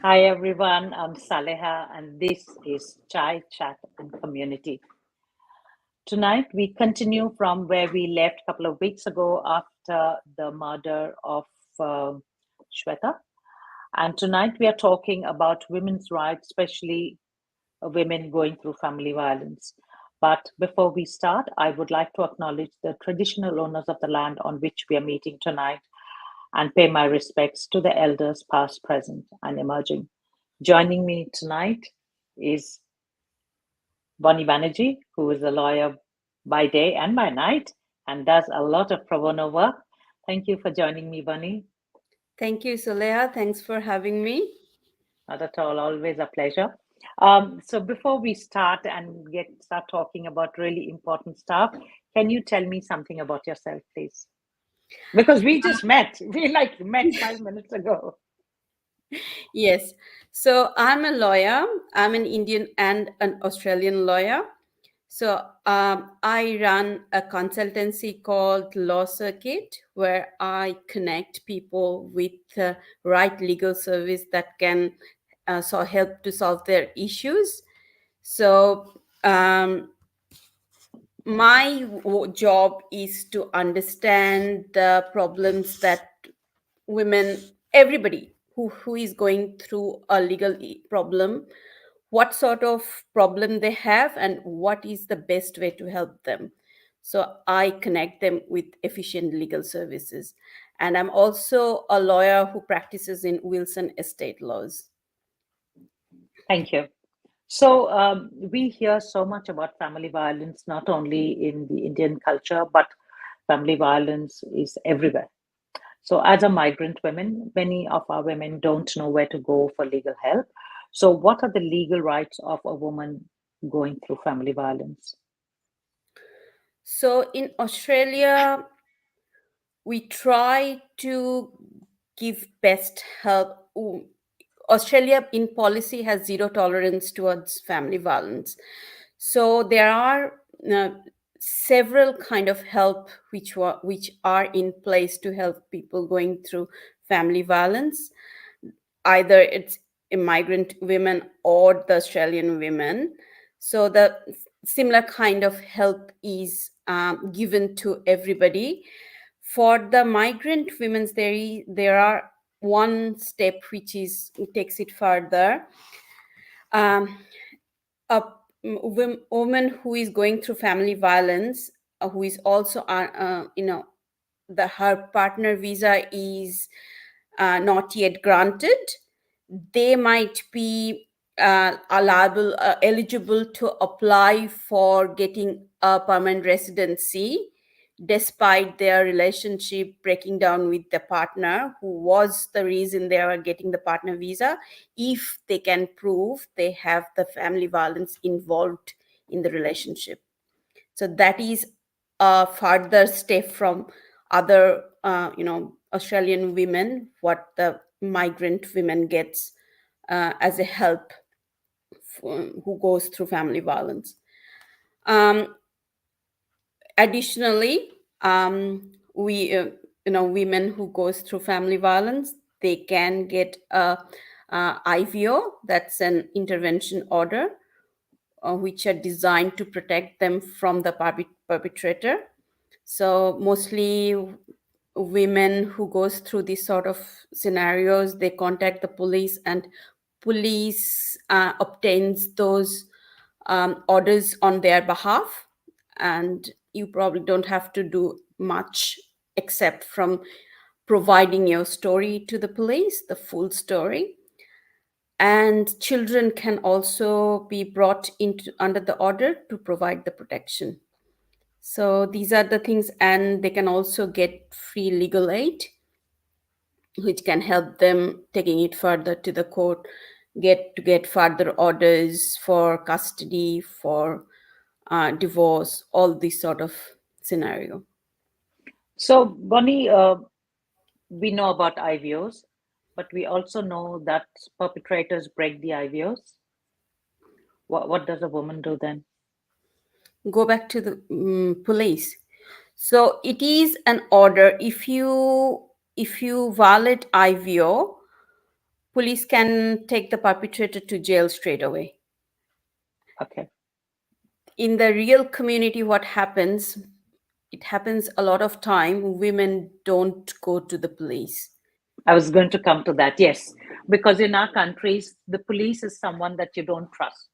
Hi everyone, I'm Saleha and this is Chai Chat and Community. Tonight we continue from where we left a couple of weeks ago after the murder of uh, Shweta. And tonight we are talking about women's rights, especially women going through family violence. But before we start, I would like to acknowledge the traditional owners of the land on which we are meeting tonight and pay my respects to the elders past, present, and emerging. Joining me tonight is Bonhi Banerjee, who is a lawyer by day and by night and does a lot of pro bono work. Thank you for joining me, Bonhi. Thank you, Soleha. Thanks for having me. Not at all, always a pleasure. So before we start and start talking about really important stuff, can you tell me something about yourself, please? Because we just met. We like met 5 minutes ago. Yes. So I'm a lawyer. I'm an Indian and an Australian lawyer. So I run a consultancy called Law Circuit, where I connect people with the right legal service that can help to solve their issues. So my job is to understand the problems that women, everybody who is going through a legal problem, what sort of problem they have and what is the best way to help them. So I connect them with efficient legal services. And I'm also a lawyer who practices in wilson estate laws. Thank you. So we hear so much about family violence, not only in the Indian culture, but family violence is everywhere. So as a migrant women, many of our women don't know where to go for legal help. So what are the legal rights of a woman going through family violence? So in Australia, we try to give best help. Australia in policy has zero tolerance towards family violence. So there are uh, several kind of help which are in place to help people going through family violence. Either it's immigrant women or the Australian women. So the similar kind of help is given to everybody. For the migrant women, there are one step which is takes it further. Um, a woman who is going through family violence, who is also, her partner visa is not yet granted, they might be eligible to apply for getting a permanent residency despite their relationship breaking down with the partner who was the reason they are getting the partner visa, if they can prove they have the family violence involved in the relationship. So that is a further step from other Australian women, what the migrant women gets as a help who goes through family violence. um, Additionally, we women who goes through family violence, they can get a IVO, that's an intervention order, which are designed to protect them from the perpetrator. So mostly women who goes through these sort of scenarios, they contact the police, and police obtains those orders on their behalf, and you probably don't have to do much except from providing your story to the police, the full story. And children can also be brought into under the order to provide the protection. So these are the things, and they can also get free legal aid, which can help them taking it further to the court, get further orders for custody, for divorce, all this sort of scenario. So Bonnie, we know about IVOs, but we also know that perpetrators break the IVOs. What does a woman do then? Go back to the police. So it is an order. If you violate IVO, police can take the perpetrator to jail straight away. Okay. In the real community, what happens, it happens a lot of time women don't go to the police. I was going to come to that. Yes, because in our countries, the police is someone that you don't trust.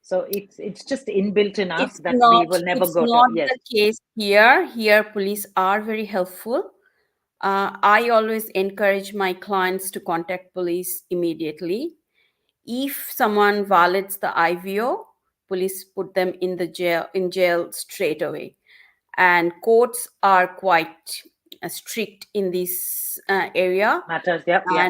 So it's just inbuilt in us It's that we not will never it's go to. not Yes. the case here. Here police are very helpful. I always encourage my clients to contact police immediately. If someone violates the IVO, police put them in jail straight away. And courts are quite strict in this area, Matters. Yep. Yeah.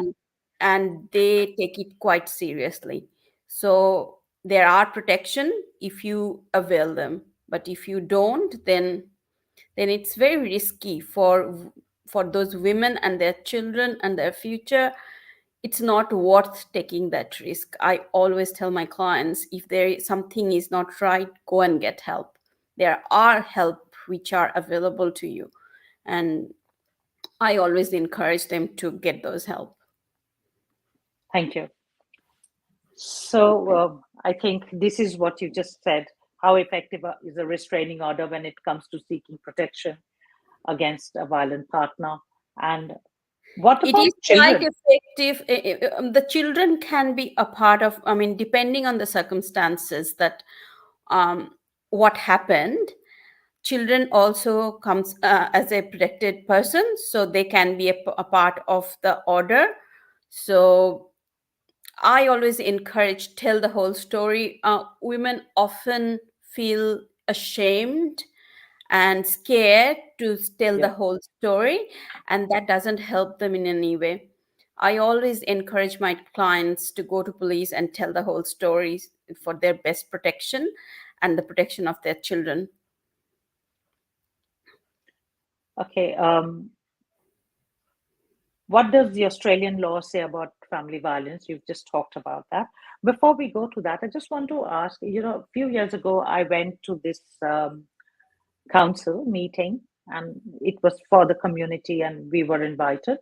and they take it quite seriously. So there are protection if you avail them, but if you don't, then it's very risky for those women and their children and their future. It's not worth taking that risk. I always tell my clients, if something is not right, go and get help. There are help which are available to you, and I always encourage them to get those help. Thank you. So I think this is what you just said. How effective is a restraining order when it comes to seeking protection against a violent partner? And what It is about quite children? effective. The children can be a part of, I mean, depending on the circumstances that um, what happened. Children also comes as a protected person, so they can be a part of the order. So I always encourage tell the whole story. Women often feel ashamed and scared to tell the Yeah. whole story, and that doesn't help them in any way. I always encourage my clients to go to police and tell the whole story for their best protection and the protection of their children. Okay. What does the Australian law say about family violence? You've just talked about that. Before we go to that, I just want to ask, a few years ago, I went to this council meeting, and it was for the community, and we were invited.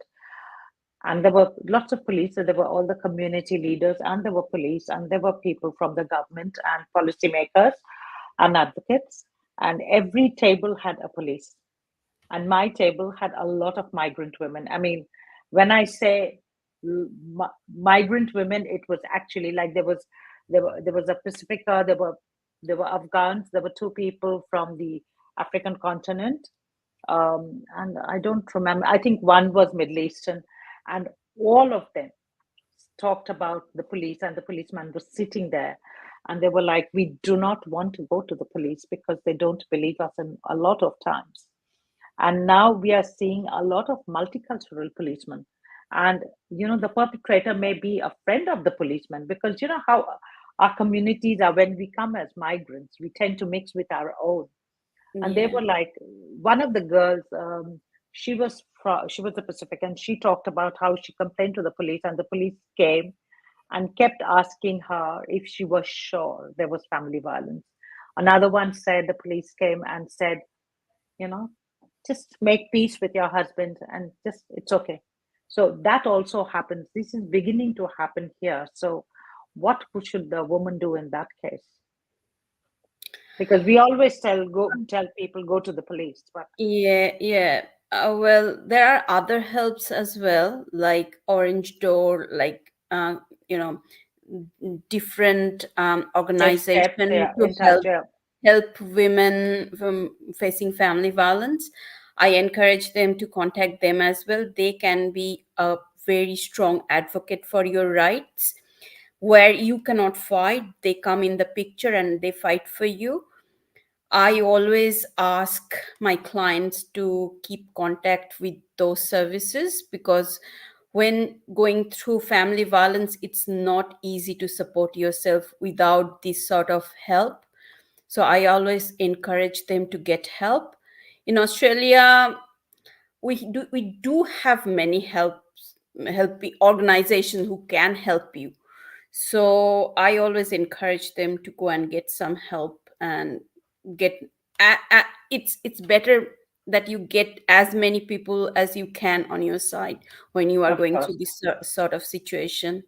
And there were lots of police, so there were all the community leaders, and there were police, and there were people from the government and policymakers and advocates. And every table had a police. And my table had a lot of migrant women. I mean, when I say migrant women, it was actually like there was a Pacifica, there were Afghans, there were two people from the African continent, and I don't remember. I think one was Middle Eastern, and all of them talked about the police, and the policeman was sitting there, and they were like, "We do not want to go to the police because they don't believe us in a lot of times." And now we are seeing a lot of multicultural policemen. And, the perpetrator may be a friend of the policeman, because you know how our communities are when we come as migrants, we tend to mix with our own. And they Yeah. were like, one of the girls, she was a Pacific, and she talked about how she complained to the police, and the police came and kept asking her if she was sure there was family violence. Another one said the police came and said, you know just make peace with your husband, and just it's okay. So that also happens. This is beginning to happen here. So what should the woman do in that case? Because we always tell people go to the police, but Yeah, yeah. Well, there are other helps as well, like Orange Door, like you know, different safe steps, organization yeah, to in touch, yeah. help women from facing family violence. I encourage them to contact them as well. They can be a very strong advocate for your rights. Where you cannot fight, they come in the picture and they fight for you. I always ask my clients to keep contact with those services, because when going through family violence, it's not easy to support yourself without this sort of help. So I always encourage them to get help. In Australia, we do have many help organizations who can help you. So I always encourage them to go and get some help and get it's better that you get as many people as you can on your side when you are Of going course. through this sort of situation.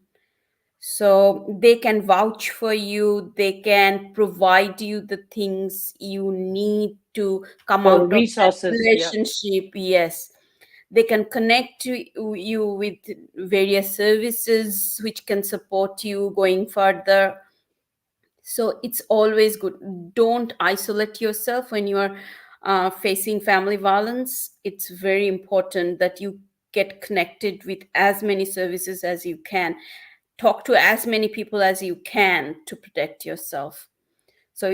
So they can vouch for you, they can provide you the things you need to come The out of that resources, yeah. relationship. Yes, they can connect you with various services which can support you going further. So it's always good. Don't isolate yourself when you are facing family violence. It's very important that you get connected with as many services as you can, talk to as many people as you can to protect yourself. So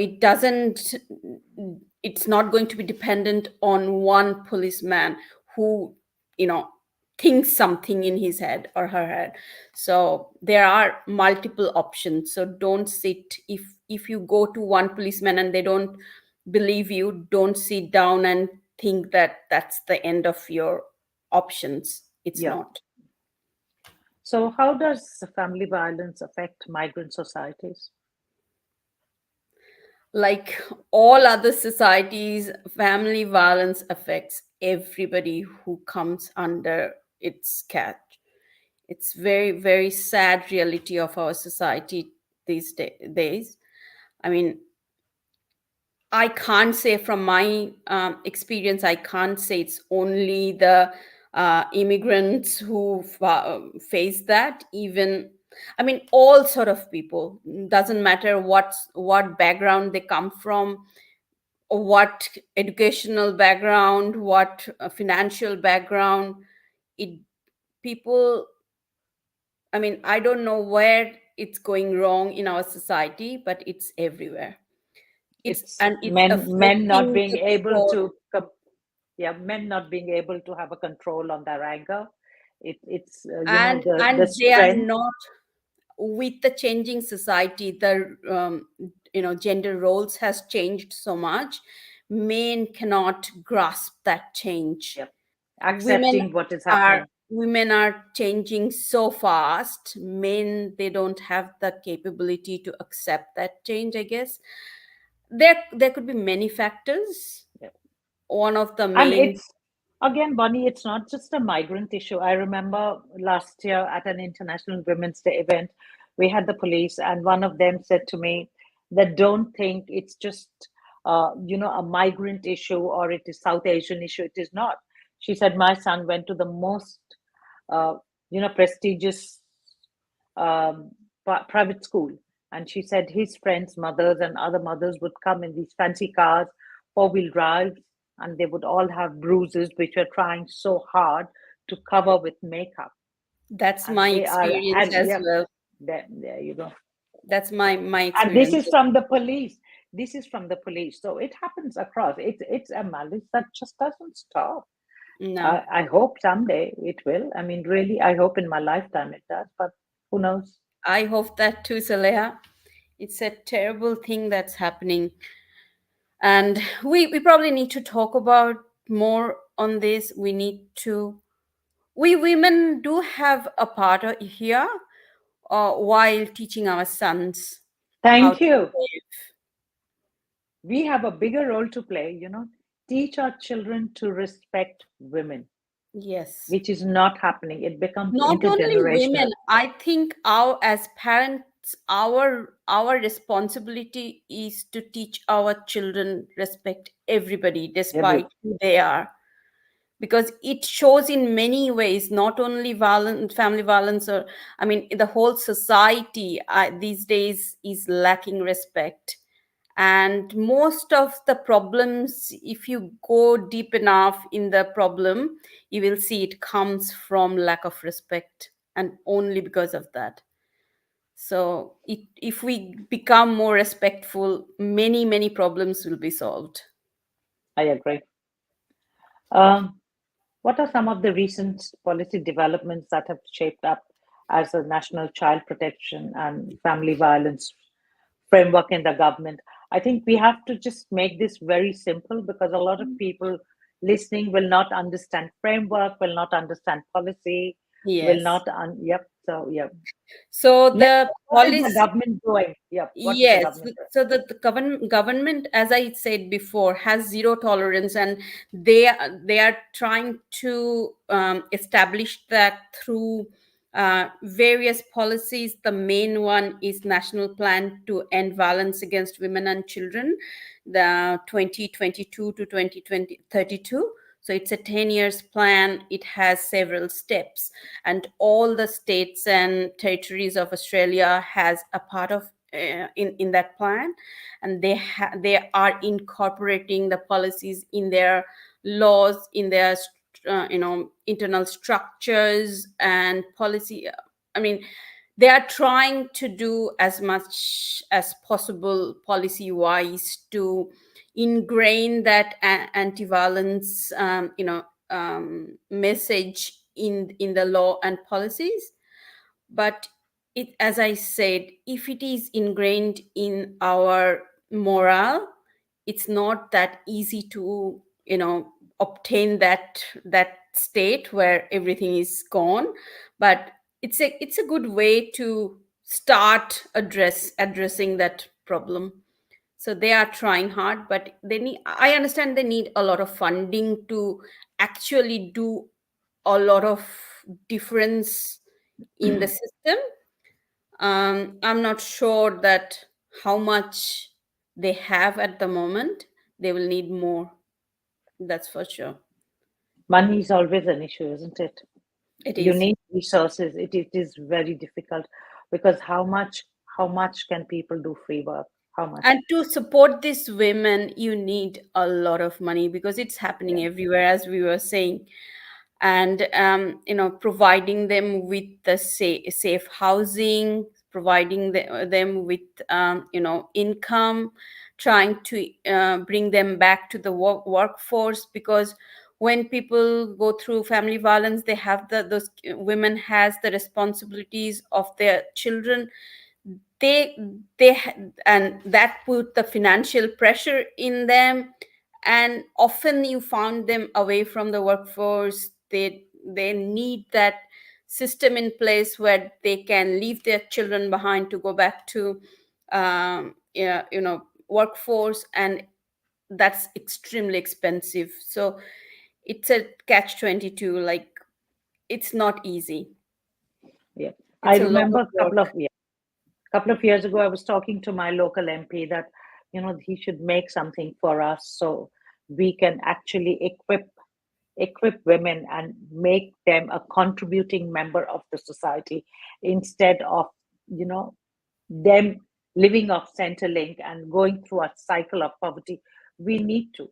it's not going to be dependent on one policeman who, you know, thinks something in his head or her head. So there are multiple options. So don't sit, if you go to one policeman and they don't believe you, don't sit down and think that that's the end of your options. It's Yeah. not. So how does family violence affect migrant societies? Like all other societies, family violence affects everybody who comes under its catch. It's very, very sad reality of our society these days. I mean, I can't say from my experience, I can't say it's only the immigrants who face that. Even, I mean, all sort of people. Doesn't matter what background they come from, what educational background, what financial background. It people. I mean, I don't know where it's going wrong in our society, but it's everywhere. It's It's men not affecting being the able core. to yeah, men not being able to have a control on their anger. It's the And they are strength. not, with the changing society, the gender roles has changed so much. Men cannot grasp that change. Yep. women Accepting what is are happening. women are changing so fast. Men, they don't have the capability to accept that change, I guess. There could be many factors. Yep. One of the And main. it's again, Bonnie, it's not just a migrant issue. I remember last year at an International Women's Day event, we had the police, and one of them said to me that don't think it's just a migrant issue or it is South Asian issue. It is not. She said my son went to the most uh, prestigious um, private school, and she said his friends' mothers and other mothers would come in these fancy cars, four-wheel drives, and they would all have bruises which were trying so hard to cover with makeup. That's And my they are, experience and as yeah, well. there you go. That's my And this experience. is from the police. This is from the police. So it happens across. It's a malice that just doesn't stop. No, I hope someday it will. I mean, really, I hope in my lifetime it does, but who knows? I hope that too, Saleha. It's a terrible thing that's happening, and we probably need to talk about more on this. We need to. We women do have a part here, while teaching our sons how Thank to you. live. We have a bigger role to play, teach our children to respect women, Yes. which is not happening. It becomes Not only women, intergenerational. I think our, as parents, our responsibility is to teach our children respect everybody Every despite who they are, because it shows in many ways, not only violent family violence, or I mean the whole society these days is lacking respect. And most of the problems, if you go deep enough in the problem, you will see it comes from lack of respect, and only because of that. So if we become more respectful, many problems will be solved. I agree. Um, what are some of the recent policy developments that have shaped up as a national child protection and family violence framework in the government? I think we have to just make this very simple because a lot of people listening will not understand framework, will not understand policy, will Yes. not. Yep. So yeah, So the what is the policy. government doing? Yeah, what is the Yes, government doing? so the government, as I said before, has zero tolerance, and they are trying to establish that through various policies. The main one is National Plan to End Violence Against Women and Children, the 2022 to 2032. So it's a 10 years plan. It has several steps, and all the states and territories of Australia has a part of in that plan, and they are incorporating the policies in their laws, in their internal structures and policy. I mean, they are trying to do as much as possible policy wise to ingrain that anti-violence message in the law and policies. But it, as I said, if it is ingrained in our morale, it's not that easy to obtain that state where everything is gone. But it's a good way to start addressing that problem. So they are trying hard, but I understand they need a lot of funding to actually do a lot of difference in the system. I'm not sure that how much they have at the moment. They will need more. That's for sure. Money is always an issue, isn't it? It You is. need resources. It is very difficult because how much can people do free work? How much? And to support these women, you need a lot of money because it's happening Yeah. everywhere, as we were saying. And providing them with the safe housing, providing them with income, trying to bring them back to the workforce, because when people go through family violence, they have those women has the responsibilities of their children. they and that put the financial pressure in them, and often you found them away from the workforce. They need that system in place where they can leave their children behind to go back to yeah, workforce, and that's extremely expensive. So it's a catch 22. Like, it's not easy. Yeah. I It's a lot of remember a couple of work. yeah, couple of years ago, I was talking to my local MP that he should make something for us so we can actually equip women and make them a contributing member of the society instead of you know them living off Centrelink and going through a cycle of poverty. We need to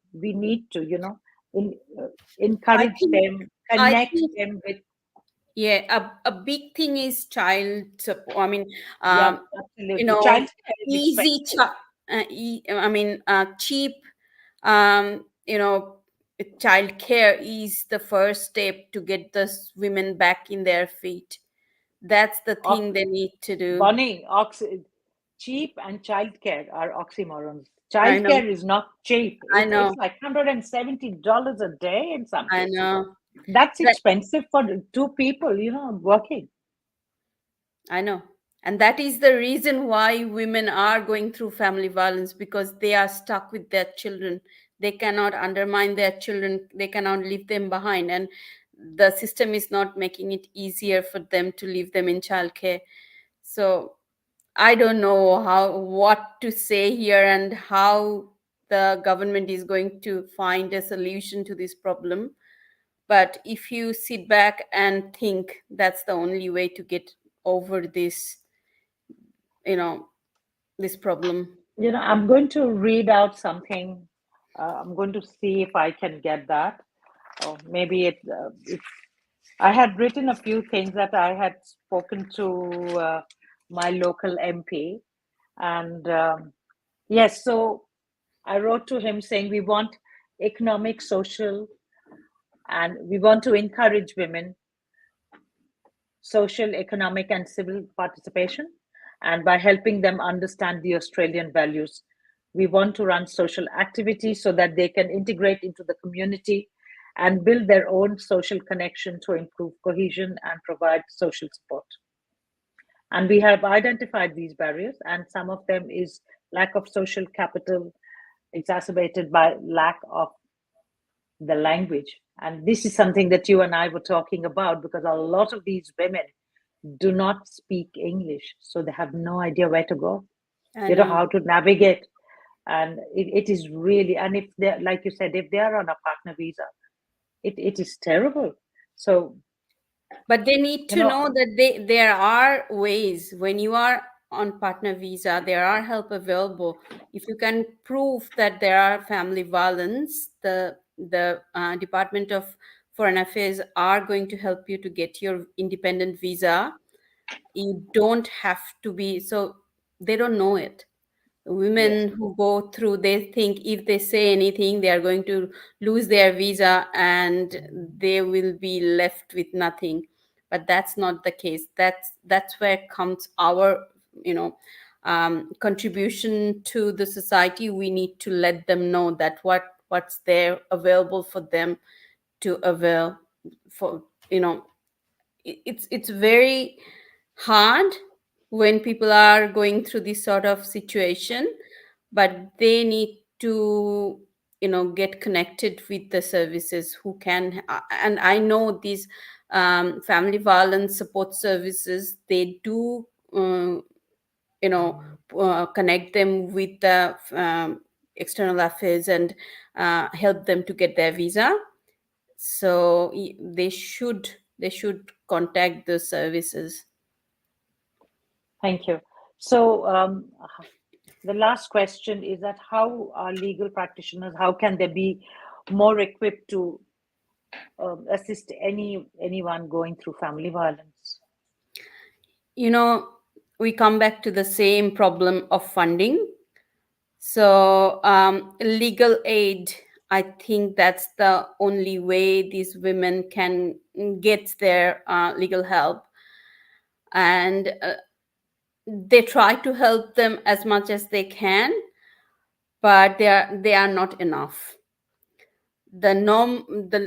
in, I encourage think them, I connect think them with. Yeah, a big thing is child support. I mean, Yeah, um, absolutely. Childcare is easy, expensive. I mean, cheap, um, you know, child care is the first step to get those women back in their feet. That's the thing Ox- they need to do. Bonnie, cheap and childcare are oxymorons. I know, Childcare is not cheap. I It's know, like $170 a day in some I cases. know. That's That expensive for two people, working. I know. And that is the reason why women are going through family violence, because they are stuck with their children. They cannot undermine their children, they cannot leave them behind. And the system is not making it easier for them to leave them in childcare. So I don't know what to say here and how the government is going to find a solution to this problem. But if you sit back and think, that's the only way to get over you know this problem. I'm going to read out something. I'm going to see if I can get that. Or maybe I had written a few things that I had spoken to my local MP. And yes, so I wrote to him saying we want economic, social, and we want to encourage women, social, economic, and civil participation. And by helping them understand the Australian values, we want to run social activities so that they can integrate into the community and build their own social connection to improve cohesion and provide social support. And we have identified these barriers, and some of them is lack of social capital, exacerbated by lack of the language. And this is something that you and I were talking about, because a lot of these women do not speak English, so they have no idea where to go, I know. how to navigate. And it is really, and if they're, like you said, if they are on a partner visa, it is terrible. So, But they need you to know, know that there are ways. When you are on partner visa, there are help available. If you can prove that there are family violence, the Department of Foreign Affairs are going to help you to get your independent visa. You don't have to be so, they don't know it. yes, Women who go through, they think if they say anything they are going to lose their visa and they will be left with nothing. But that's not the case. That's where comes our, you know contribution to the society. We need to let them know that what's there available for them to avail for. It's very hard when people are going through this sort of situation, but they need to, get connected with the services who can. And I know these family violence support services, they do, you know connect them with the external affairs and help them to get their visa. So they should contact the services. thank you. So, the last question is that how are legal practitioners, how can they be more equipped to assist anyone going through family violence? you know we come back to the same problem of funding. So legal aid, I think that's the only way these women can get their legal help. And they try to help them as much as they can, but they are not enough. The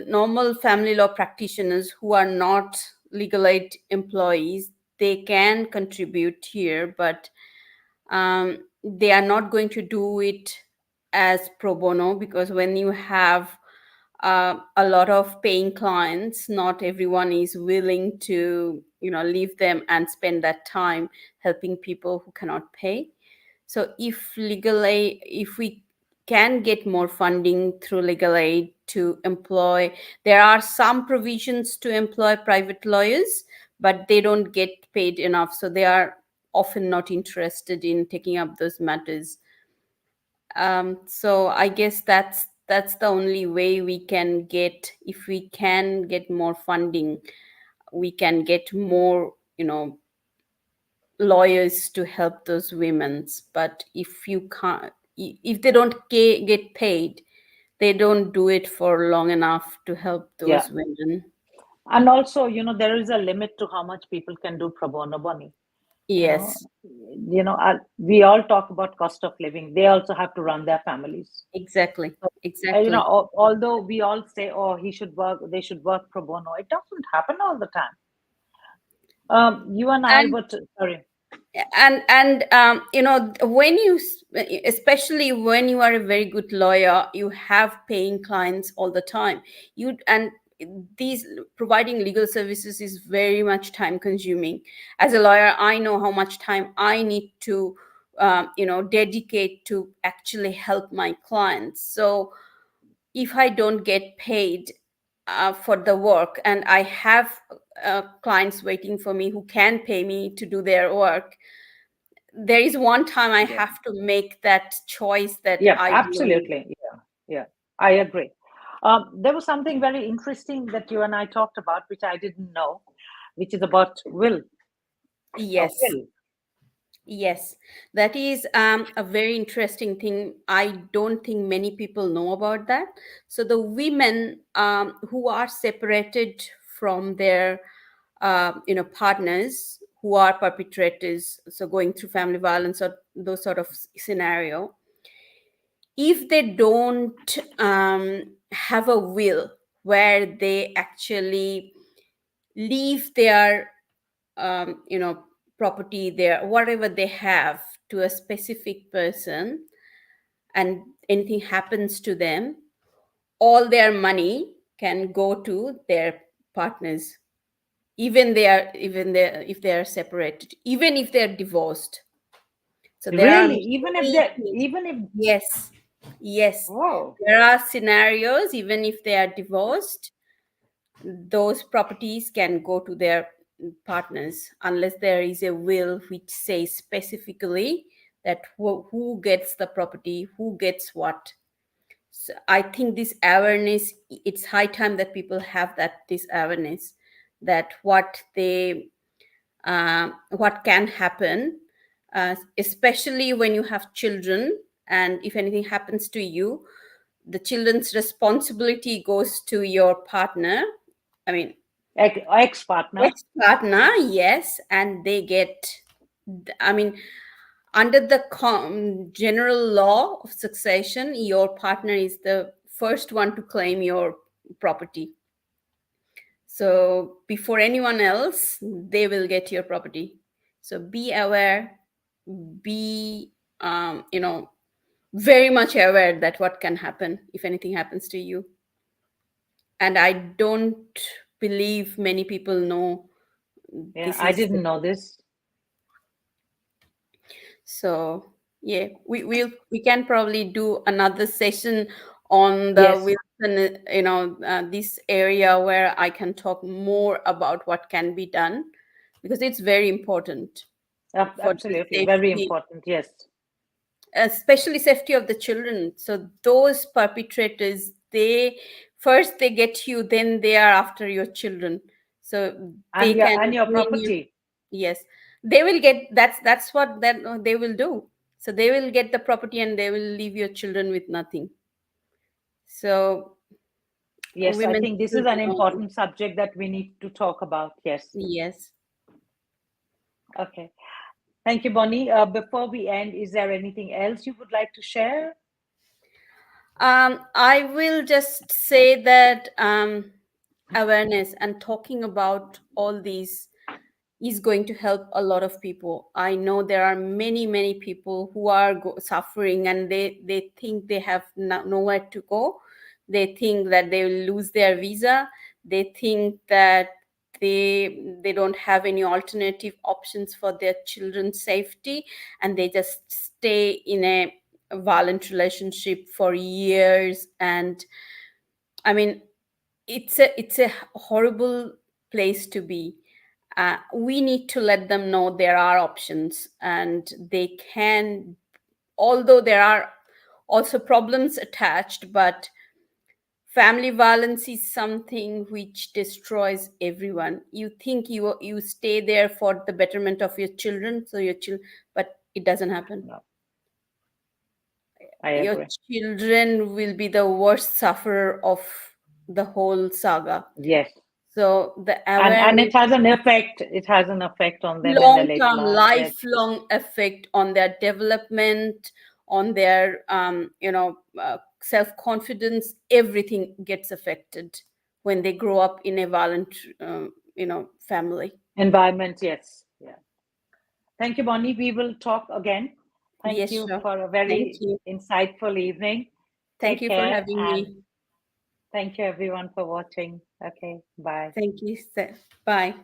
normal family law practitioners who are not legal aid employees, they can contribute here, but they are not going to do it as pro bono, because when you have a lot of paying clients, not everyone is willing to, leave them and spend that time helping people who cannot pay. So if we can get more funding through legal aid to employ, there are some provisions to employ private lawyers, but they don't get paid enough, so they are often not interested in taking up those matters. So I guess that's the only way we can get. If we can get more funding, we can get more, lawyers to help those women's. But if you can't, if they don't get paid, they don't do it for long enough to help Yeah. those women. And also, there is a limit to how much people can do pro bono, Bonnie. You know, Yes, we all talk about cost of living. They also have to run their families. exactly, So, exactly. although we all say, "Oh, he should work," they should work pro bono. It doesn't happen all the time. You and I And were sorry. when especially when you are a very good lawyer, you have paying clients all the time. And these providing legal services is very much time consuming. As a lawyer, I know how much time I need to dedicate to actually help my clients. So if I don't get paid for the work, and I have clients waiting for me who can pay me to do their work, there is one time I Yeah, have to make that choice that yeah, I will leave. absolutely. Yeah, yeah, I agree. There was something very interesting that you and I talked about, which I didn't know, which is about will. Yes, Will. yes, that is a very interesting thing. I don't think many people know about that. So the women who are separated from their partners who are perpetrators, so going through family violence or those sort of scenario, if they don't have a will where they actually leave their property, their whatever they have, to a specific person, and anything happens to them, all their money can go to their partners, if they are separated, even if they are divorced. So there are Really? many things. Even if, Yes, yes, whoa, there are scenarios, even if they are divorced, those properties can go to their partners, unless there is a will which says specifically that who gets the property, who gets what. So I think this awareness, it's high time that people have this awareness, that what can happen, especially when you have children, and if anything happens to you, the children's responsibility goes to your partner. I mean, ex-partner. ex-partner, yes, and they get. I mean, under the general law of succession, your partner is the first one to claim your property. So before anyone else, they will get your property. So be aware, be very much aware that what can happen if anything happens to you. And I don't believe many people know Yeah, this I is the didn't know case. this. So yeah, we can probably do another session on the Yes, Wilson, this area, where I can talk more about what can be done, because it's very important for the absolutely. Very safety, important. Yes. especially safety of the children. So those perpetrators, they get you, then they are after your children. So they can And your ruin you. property. Yes, they will get. That's what that they will do. So they will get the property, and they will leave your children with nothing. So Yes, I women think this is should an know. important subject that we need to talk about. Yes. Yes. Okay. Thank you, Bonnie. Before we end, is there anything else you would like to share? I will just say that awareness and talking about all these is going to help a lot of people. I know there are many people who are suffering, and they think they have nowhere to go. They think that they will lose their visa. They think that they don't have any alternative options for their children's safety, and they just stay in a violent relationship for years. And I mean, it's a horrible place to be. We need to let them know there are options, and they can, although there are also problems attached, but family violence is something which destroys everyone. You think you stay there for the betterment of your children, so your children, but it doesn't happen. No, I Your agree. children will be the worst sufferer of the whole saga. Yes. So the And awareness, it has an effect. It has an effect on them in the long later term, life. Yes. lifelong effect on their development, on their self confidence, everything gets affected when they grow up in a violent family. Environment. Yes. Yeah. Thank you, Bonnie. We will talk again. Thank Yes, you sure. for a Thank very you. insightful evening. Thank Take you for care, having and me. thank you everyone for watching. Okay, bye. Thank you. Bye.